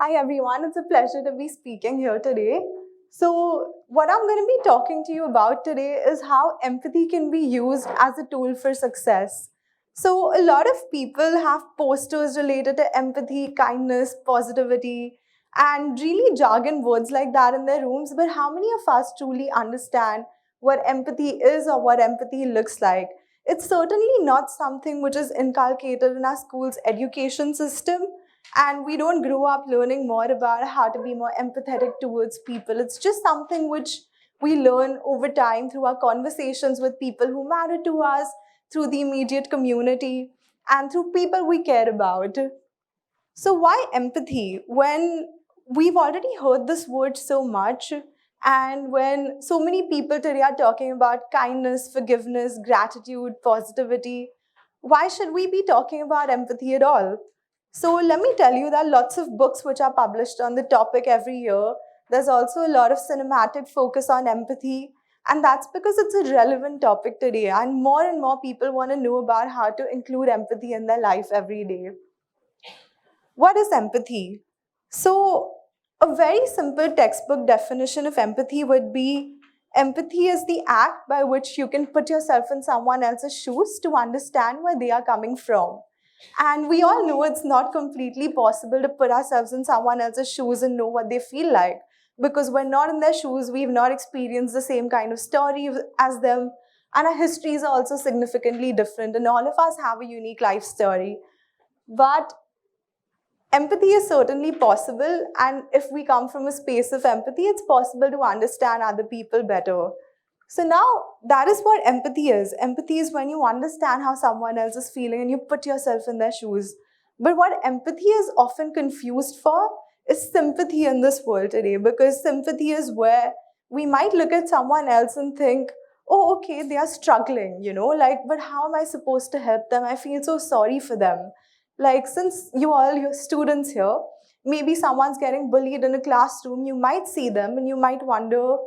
Hi everyone, it's a pleasure to be speaking here today. So, what I'm going to be talking to you about today is how empathy can be used as a tool for success. So, a lot of people have posters related to empathy, kindness, positivity, and really jargon words like that in their rooms. But how many of us truly understand what empathy is or what empathy looks like? It's certainly not something which is inculcated in our school's education system, and we don't grow up learning more about how to be more empathetic towards people. It's just something which we learn over time through our conversations with people who matter to us, through the immediate community, and through people we care about. So why empathy when we've already heard this word so much, and when so many people today are talking about kindness, forgiveness, gratitude, positivity? Why should we be talking about empathy at all? So let me tell you, there are lots of books which are published on the topic every year. There's also a lot of cinematic focus on empathy, and that's because it's a relevant topic today, and more people want to know about how to include empathy in their life every day. What is empathy? So, a very simple textbook definition of empathy would be empathy is the act by which you can put yourself in someone else's shoes to understand where they are coming from. And we all know it's not completely possible to put ourselves in someone else's shoes and know what they feel like, because we're not in their shoes, we've not experienced the same kind of story as them, and our histories are also significantly different, and all of us have a unique life story. But empathy is certainly possible, and if we come from a space of empathy, it's possible to understand other people better. So now that is what empathy is. Empathy is when you understand how someone else is feeling and you put yourself in their shoes. But what empathy is often confused for is sympathy in this world today, because sympathy is where we might look at someone else and think, oh, okay, they are struggling, like, but how am I supposed to help them? I feel so sorry for them. Like, since you're students here, maybe someone's getting bullied in a classroom, you might see them and you might wonder,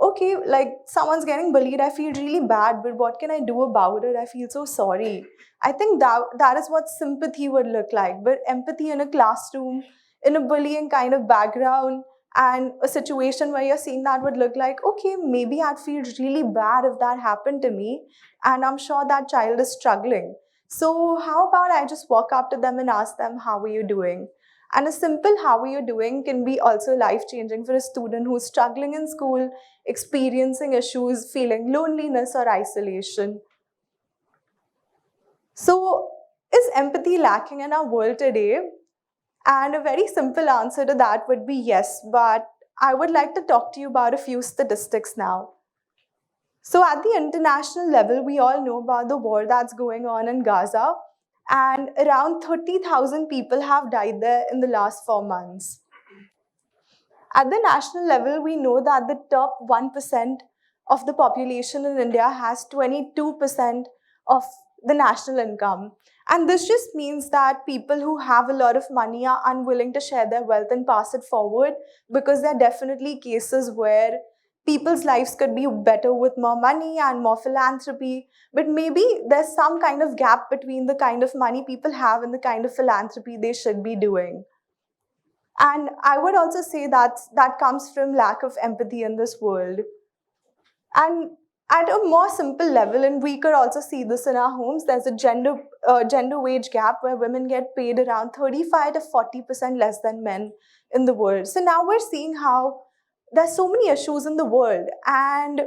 okay, like someone's getting bullied, I feel really bad, but what can I do about it? I feel so sorry. I think that is what sympathy would look like. But empathy in a classroom, in a bullying kind of background, and a situation where you're seeing that would look like, okay, maybe I'd feel really bad if that happened to me, and I'm sure that child is struggling. So how about I just walk up to them and ask them, how are you doing? And a simple how are you doing can be also life-changing for a student who's struggling in school, experiencing issues, feeling loneliness or isolation. So, is empathy lacking in our world today? And a very simple answer to that would be yes, but I would like to talk to you about a few statistics now. So, at the international level, we all know about the war that's going on in Gaza, and around 30,000 people have died there in the last 4 months. At the national level, we know that the top 1% of the population in India has 22% of the national income. And this just means that people who have a lot of money are unwilling to share their wealth and pass it forward, because there are definitely cases where people's lives could be better with more money and more philanthropy. But maybe there's some kind of gap between the kind of money people have and the kind of philanthropy they should be doing. And I would also say that comes from lack of empathy in this world. And at a more simple level, and we could also see this in our homes, there's a gender wage gap where women get paid around 35 to 40% less than men in the world. So now we're seeing how there's so many issues in the world, and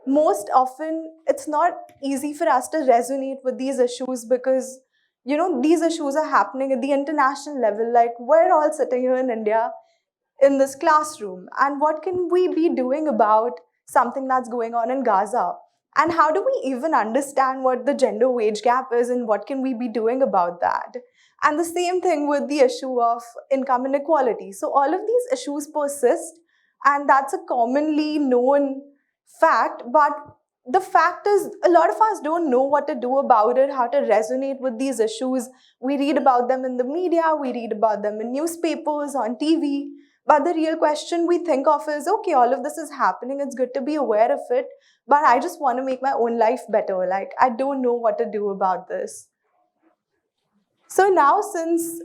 most often it's not easy for us to resonate with these issues, because these issues are happening at the international level. Like, we're all sitting here in India in this classroom, and what can we be doing about something that's going on in Gaza? And how do we even understand what the gender wage gap is, and what can we be doing about that? And the same thing with the issue of income inequality. So all of these issues persist, and that's a commonly known fact. But the fact is, a lot of us don't know what to do about it, how to resonate with these issues. We read about them in the media, we read about them in newspapers, on TV. But the real question we think of is, okay, all of this is happening, it's good to be aware of it, but I just want to make my own life better. Like, I don't know what to do about this. So now, since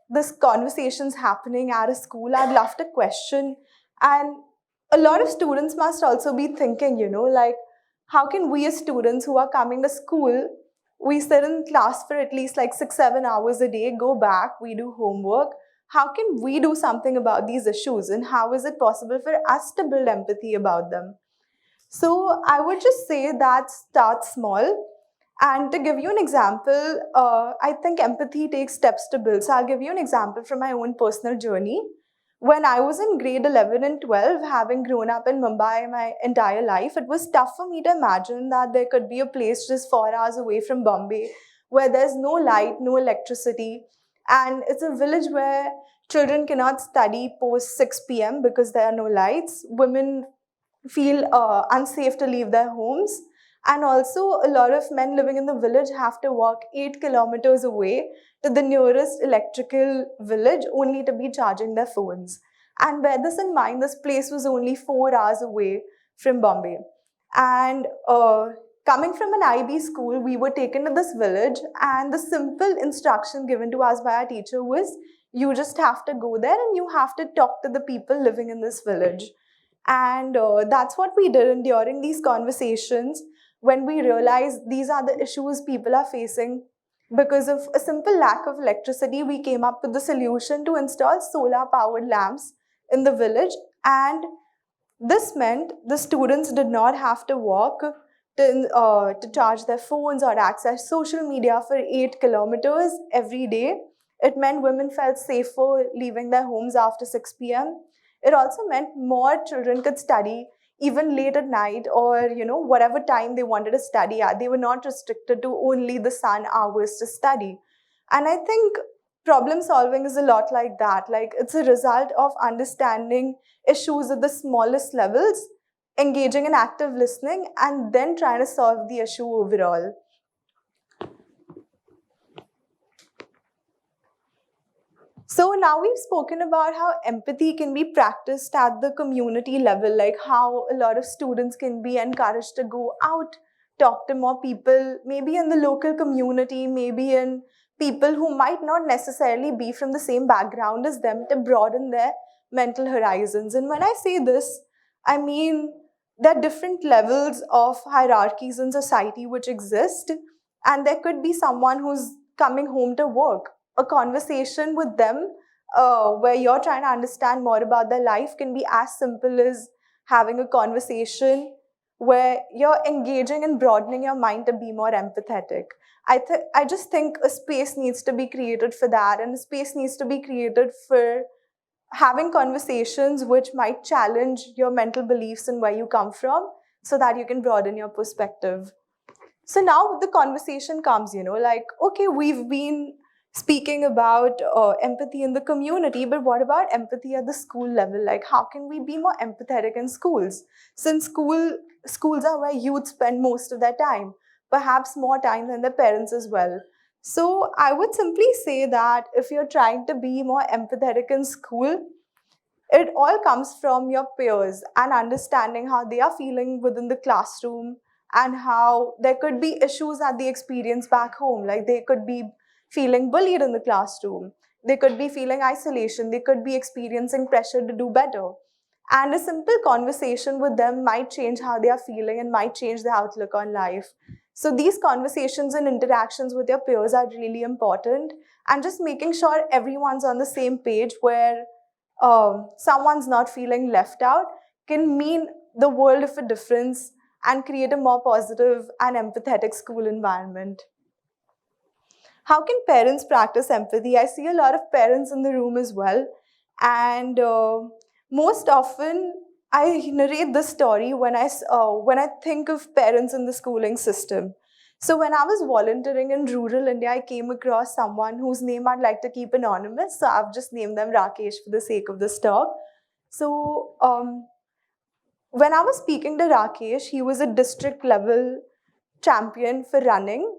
this conversation's happening at a school, I'd love to question, and a lot of students must also be thinking, like, how can we as students who are coming to school, we sit in class for at least like 6-7 hours a day, go back, we do homework. How can we do something about these issues, and how is it possible for us to build empathy about them? So I would just say that start small. And to give you an example, I think empathy takes steps to build. So I'll give you an example from my own personal journey. When I was in grade 11 and 12, having grown up in Mumbai my entire life, it was tough for me to imagine that there could be a place just 4 hours away from Bombay where there's no light, no electricity. And it's a village where children cannot study post 6 p.m. because there are no lights. Women feel unsafe to leave their homes. And also, a lot of men living in the village have to walk 8 kilometers away to the nearest electrical village only to be charging their phones. And bear this in mind, this place was only 4 hours away from Bombay. And coming from an IB school, we were taken to this village, and the simple instruction given to us by our teacher was, you just have to go there and you have to talk to the people living in this village. And that's what we did. And during these conversations, when we realized these are the issues people are facing because of a simple lack of electricity, we came up with the solution to install solar powered lamps in the village. And this meant the students did not have to walk to charge their phones or access social media for 8 kilometers every day. It meant women felt safer leaving their homes after 6 p.m. It also meant more children could study even late at night, or whatever time they wanted to study at. They were not restricted to only the sun hours to study. And I think problem solving is a lot like that. Like, it's a result of understanding issues at the smallest levels, engaging in active listening, and then trying to solve the issue overall. So now we've spoken about how empathy can be practiced at the community level, like how a lot of students can be encouraged to go out, talk to more people, maybe in the local community, maybe in people who might not necessarily be from the same background as them, to broaden their mental horizons. And when I say this, I mean there are different levels of hierarchies in society which exist, and there could be someone who's coming home to work. A conversation with them where you're trying to understand more about their life can be as simple as having a conversation where you're engaging and broadening your mind to be more empathetic. I just think a space needs to be created for that, and a space needs to be created for having conversations which might challenge your mental beliefs and where you come from, so that you can broaden your perspective. So now the conversation comes, like, okay, we've been speaking about empathy in the community, but what about empathy at the school level? Like, how can we be more empathetic in schools? Since schools are where youth spend most of their time, perhaps more time than their parents as well. So I would simply say that if you're trying to be more empathetic in school, it all comes from your peers and understanding how they are feeling within the classroom, and how there could be issues that they experience back home. Like, they could be feeling bullied in the classroom, they could be feeling isolation, they could be experiencing pressure to do better. And a simple conversation with them might change how they are feeling and might change their outlook on life. So these conversations and interactions with your peers are really important, and just making sure everyone's on the same page where someone's not feeling left out can mean the world of a difference and create a more positive and empathetic school environment. How can parents practice empathy? I see a lot of parents in the room as well. And most often, I narrate this story when I think of parents in the schooling system. So when I was volunteering in rural India, I came across someone whose name I'd like to keep anonymous. So I've just named them Rakesh for the sake of this talk. So when I was speaking to Rakesh, he was a district level champion for running,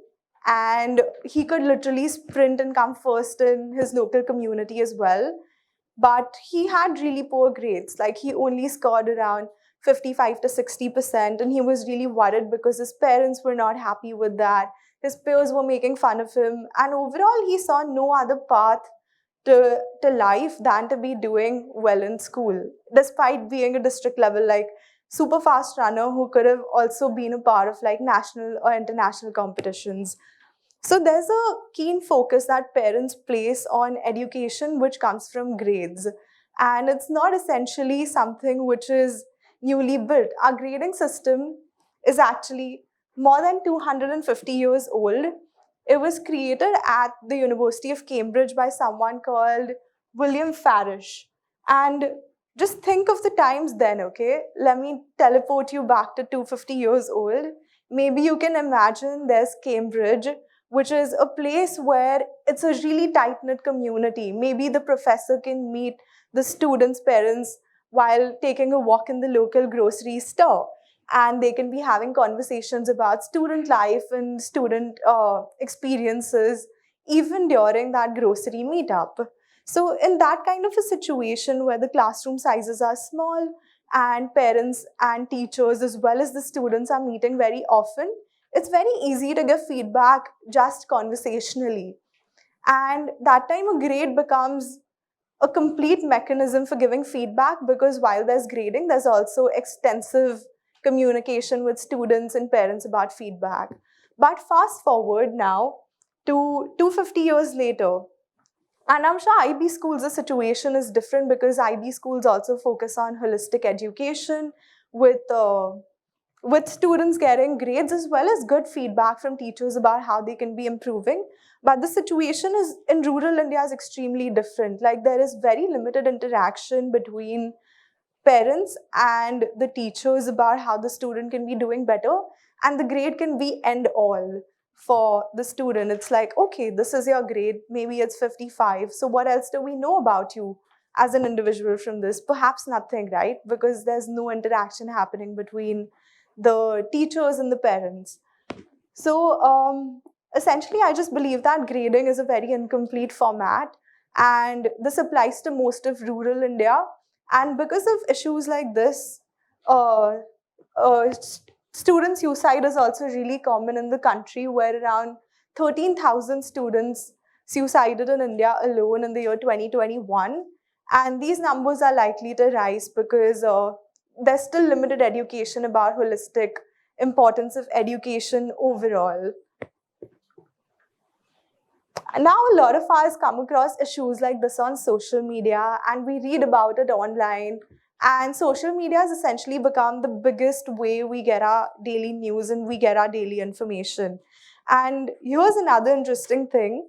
and he could literally sprint and come first in his local community as well. But he had really poor grades. Like, he only scored around 55 to 60%, and he was really worried because his parents were not happy with that. his peers were making fun of him, and overall he saw no other path to life than to be doing well in school, despite being a district level like super fast runner who could have also been a part of like national or international competitions. So there's a keen focus that parents place on education which comes from grades. And it's not essentially something which is newly built. Our grading system is actually more than 250 years old. It was created at the University of Cambridge by someone called William Farish. And just think of the times then, okay? Let me teleport you back to 250 years old. Maybe you can imagine there's Cambridge, which is a place where it's a really tight-knit community. Maybe the professor can meet the students' parents while taking a walk in the local grocery store. And they can be having conversations about student life and student experiences, even during that grocery meetup. So in that kind of a situation where the classroom sizes are small and parents and teachers as well as the students are meeting very often, it's very easy to give feedback just conversationally. And that time a grade becomes a complete mechanism for giving feedback, because while there's grading, there's also extensive communication with students and parents about feedback. But fast forward now to 250 years later, and I'm sure IB schools, the situation is different because IB schools also focus on holistic education with students getting grades as well as good feedback from teachers about how they can be improving. But the situation is in rural India is extremely different. Like there is very limited interaction between parents and the teachers about how the student can be doing better, and the grade can be end all for the student. It's like, okay, this is your grade, maybe it's 55, so what else do we know about you as an individual from this? Perhaps nothing, right? Because there's no interaction happening between the teachers and the parents. So essentially, I just believe that grading is a very incomplete format, and this applies to most of rural India. And because of issues like this, uh, student suicide is also really common in the country, where around 13,000 students suicided in India alone in the year 2021. And these numbers are likely to rise because there's still limited education about holistic importance of education overall. Now, a lot of us come across issues like this on social media, and we read about it online. And social media has essentially become the biggest way we get our daily news and we get our daily information. And here's another interesting thing.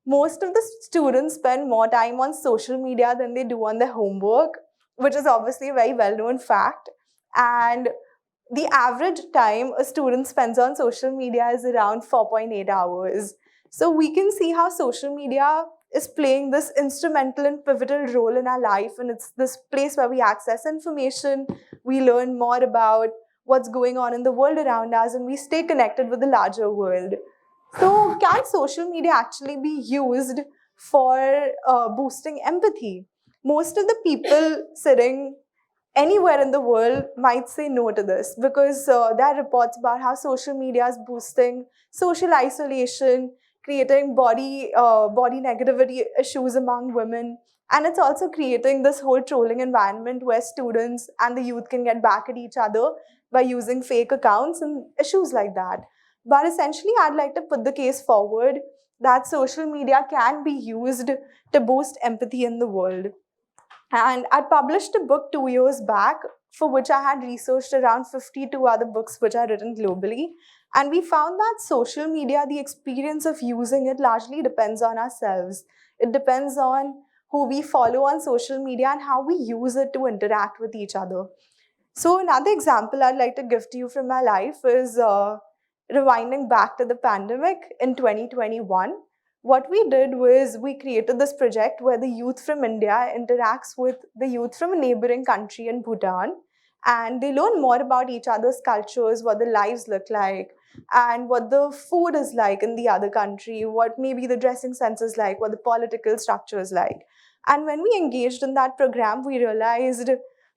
Most of the students spend more time on social media than they do on their homework, which is obviously a very well-known fact. And the average time a student spends on social media is around 4.8 hours. So we can see how social media is playing this instrumental and pivotal role in our life, and it's this place where we access information, we learn more about what's going on in the world around us, and we stay connected with the larger world. So can social media actually be used for boosting empathy? Most of the people sitting anywhere in the world might say no to this, because there are reports about how social media is boosting social isolation, creating body negativity issues among women, and it's also creating this whole trolling environment where students and the youth can get back at each other by using fake accounts and issues like that. But essentially, I'd like to put the case forward that social media can be used to boost empathy in the world. And I published a book 2 years back for which I had researched around 52 other books which are written globally. And we found that social media, the experience of using it largely depends on ourselves. It depends on who we follow on social media and how we use it to interact with each other. So another example I'd like to give to you from my life is rewinding back to the pandemic in 2021. What we did was we created this project where the youth from India interacts with the youth from a neighboring country in Bhutan, and they learn more about each other's cultures, what their lives look like, and what the food is like in the other country, what maybe the dressing sense is like, what the political structure is like. And when we engaged in that program, we realized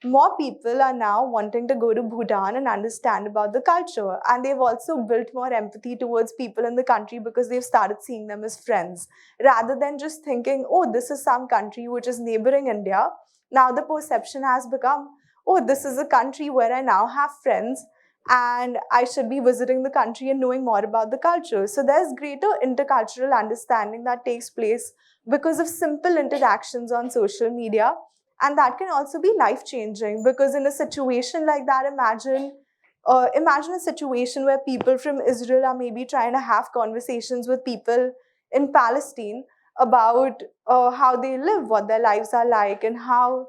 more people are now wanting to go to Bhutan and understand about the culture. And they've also built more empathy towards people in the country because they've started seeing them as friends. Rather than just thinking, oh, this is some country which is neighboring India, now the perception has become, oh, this is a country where I now have friends and I should be visiting the country and knowing more about the culture. So there's greater intercultural understanding that takes place because of simple interactions on social media. And that can also be life-changing because in a situation like that, imagine a situation where people from Israel are maybe trying to have conversations with people in Palestine about how they live, what their lives are like, and how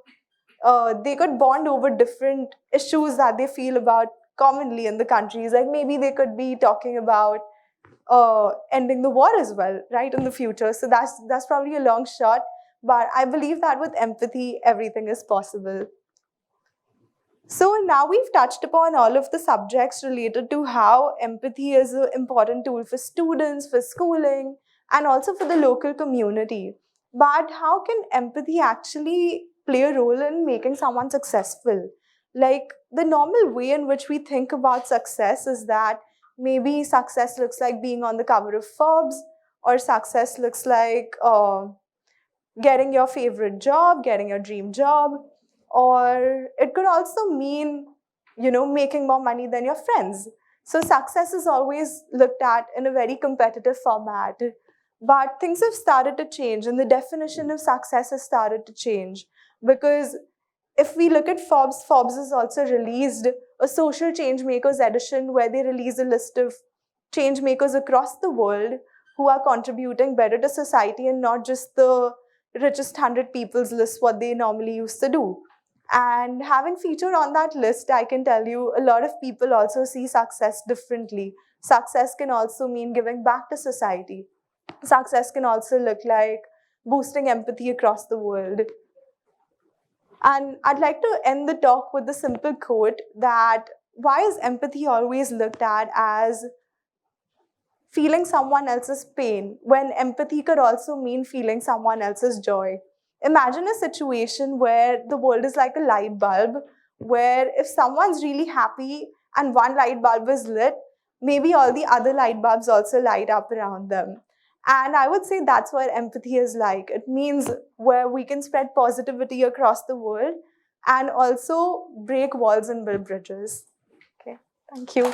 they could bond over different issues that they feel about commonly in the countries. Like maybe they could be talking about ending the war as well, right, in the future. So that's probably a long shot, but I believe that with empathy, everything is possible. So now we've touched upon all of the subjects related to how empathy is an important tool for students, for schooling, and also for the local community. But how can empathy actually play a role in making someone successful? Like the normal way in which we think about success is that maybe success looks like being on the cover of Forbes, or success looks like getting your favorite job, getting your dream job, or it could also mean, making more money than your friends. So success is always looked at in a very competitive format. But things have started to change, and the definition of success has started to change. Because if we look at Forbes, Forbes has also released a social change makers edition where they release a list of change makers across the world who are contributing better to society, and not just the richest 100 people's list, what they normally used to do. And having featured on that list, I can tell you a lot of people also see success differently. Success can also mean giving back to society. Success can also look like boosting empathy across the world. And I'd like to end the talk with the simple quote that why is empathy always looked at as feeling someone else's pain when empathy could also mean feeling someone else's joy? Imagine a situation where the world is like a light bulb, where if someone's really happy and one light bulb is lit, maybe all the other light bulbs also light up around them. And I would say that's what empathy is like. It means where we can spread positivity across the world and also break walls and build bridges. Okay, thank you.